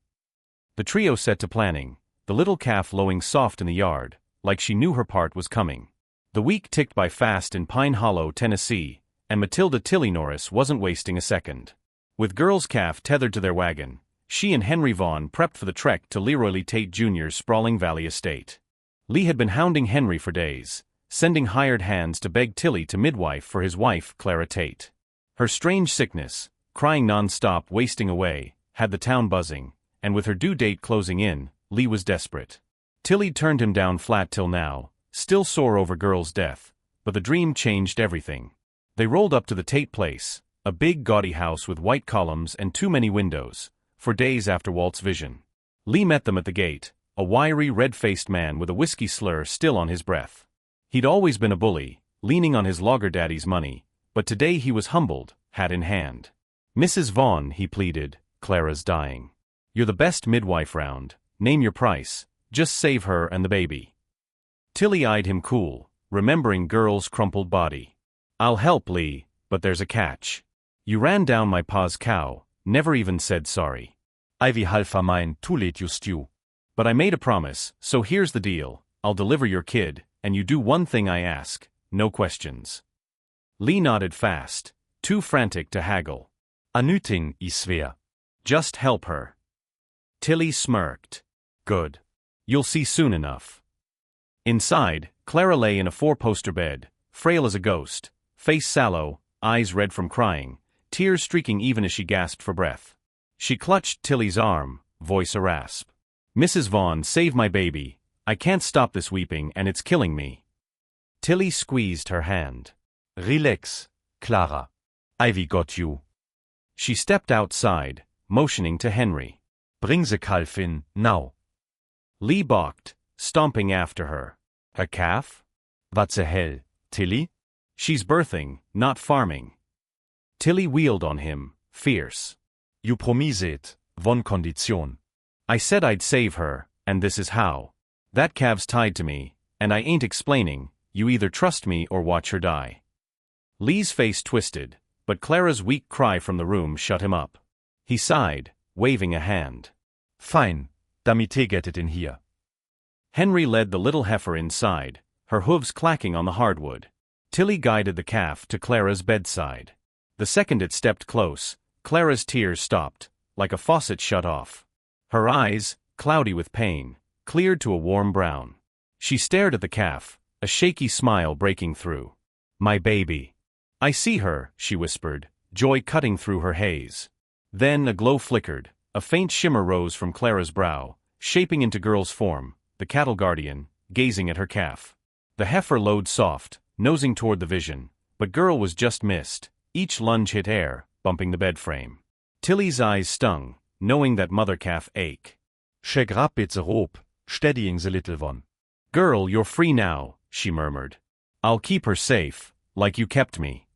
The trio set to planning, the little calf lowing soft in the yard, like she knew her part was coming. The week ticked by fast in Pine Hollow, Tennessee, and Matilda Tilly Norris wasn't wasting a second. With Girl's calf tethered to their wagon, she and Henry Vaughn prepped for the trek to Leroy Lee Tate Jr.'s sprawling valley estate. Lee had been hounding Henry for days, sending hired hands to beg Tilly to midwife for his wife, Clara Tate. Her strange sickness, crying non-stop, wasting away, had the town buzzing, and with her due date closing in, Lee was desperate. Tilly turned him down flat till now, still sore over Girl's death, but the dream changed everything. They rolled up to the Tate place, a big gaudy house with white columns and too many windows, for days after Walt's vision. Lee met them at the gate, a wiry, red-faced man with a whiskey slur still on his breath. He'd always been a bully, leaning on his logger daddy's money, but today he was humbled, hat in hand. "Mrs. Vaughn," he pleaded, "Clara's dying. You're the best midwife round, name your price, just save her and the baby." Tilly eyed him cool, remembering Girl's crumpled body. "I'll help, Lee, but there's a catch. You ran down my pa's cow, never even said sorry." Ivy halfa mine, too late you stew. "But I made a promise, so here's the deal, I'll deliver your kid, and you do one thing I ask, no questions." Lee nodded fast, too frantic to haggle. Anything is svär. "Just help her." Tilly smirked. "Good. You'll see soon enough." Inside, Clara lay in a four-poster bed, frail as a ghost, face sallow, eyes red from crying, tears streaking even as she gasped for breath. She clutched Tilly's arm, voice a rasp. "Mrs. Vaughn, save my baby. I can't stop this weeping and it's killing me." Tilly squeezed her hand. Relax, Clara. Ivy got you. She stepped outside, motioning to Henry. Bring the calf in, now. Lee balked, stomping after her. "Her calf? What the hell, Tilly?" "She's birthing, not farming." Tilly wheeled on him, fierce. "You promise it, one condition." "I said I'd save her, and this is how. That calf's tied to me, and I ain't explaining, you either trust me or watch her die." Lee's face twisted, but Clara's weak cry from the room shut him up. He sighed, waving a hand. "Fine, damit get it in here." Henry led the little heifer inside, her hooves clacking on the hardwood. Tilly guided the calf to Clara's bedside. The second it stepped close, Clara's tears stopped, like a faucet shut off. Her eyes, cloudy with pain, cleared to a warm brown. She stared at the calf, a shaky smile breaking through. "My baby. I see her," she whispered, joy cutting through her haze. Then a glow flickered, a faint shimmer rose from Clara's brow, shaping into Girl's form, the cattle guardian, gazing at her calf. The heifer lowed soft, nosing toward the vision, but Girl was just missed, each lunge hit air, bumping the bed frame. Tilly's eyes stung, knowing that mother calf ache. She grabbed the rope, steadying the little one. "Girl, you're free now," she murmured. "I'll keep her safe, like you kept me."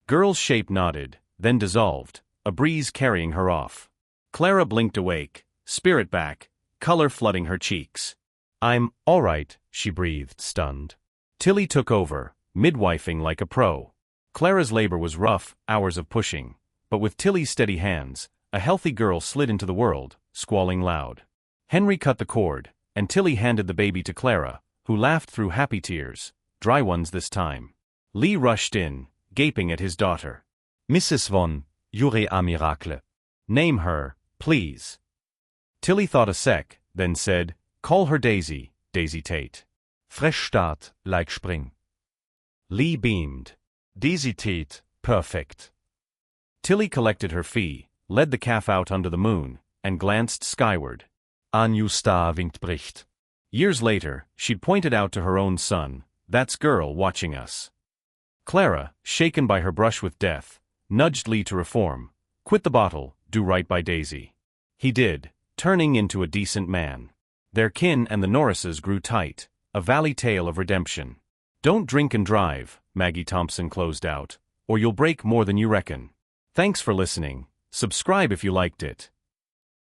Girl's shape nodded, then dissolved, a breeze carrying her off. Clara blinked awake, spirit back, color flooding her cheeks. "I'm all right," she breathed, stunned. Tilly took over, midwifing like a pro. Clara's labor was rough, hours of pushing, but with Tilly's steady hands, a healthy girl slid into the world, squalling loud. Henry cut the cord, and Tilly handed the baby to Clara, who laughed through happy tears, dry ones this time. Lee rushed in, gaping at his daughter. "Mrs. Vaughn, you're a miracle." "Name her, please." Tilly thought a sec, then said, "Call her Daisy, Daisy Tate." "Fresh start, like spring." Lee beamed. "Daisy Tate, perfect." Tilly collected her fee, led the calf out under the moon, and glanced skyward. "A new star winkt bricht." Years later, she'd pointed out to her own son, "That's Girl watching us." Clara, shaken by her brush with death, nudged Lee to reform, quit the bottle, do right by Daisy. He did, turning into a decent man. Their kin and the Norrises grew tight, a valley tale of redemption. "Don't drink and drive," Maggie Thompson closed out, "or you'll break more than you reckon." Thanks for listening. Subscribe if you liked it.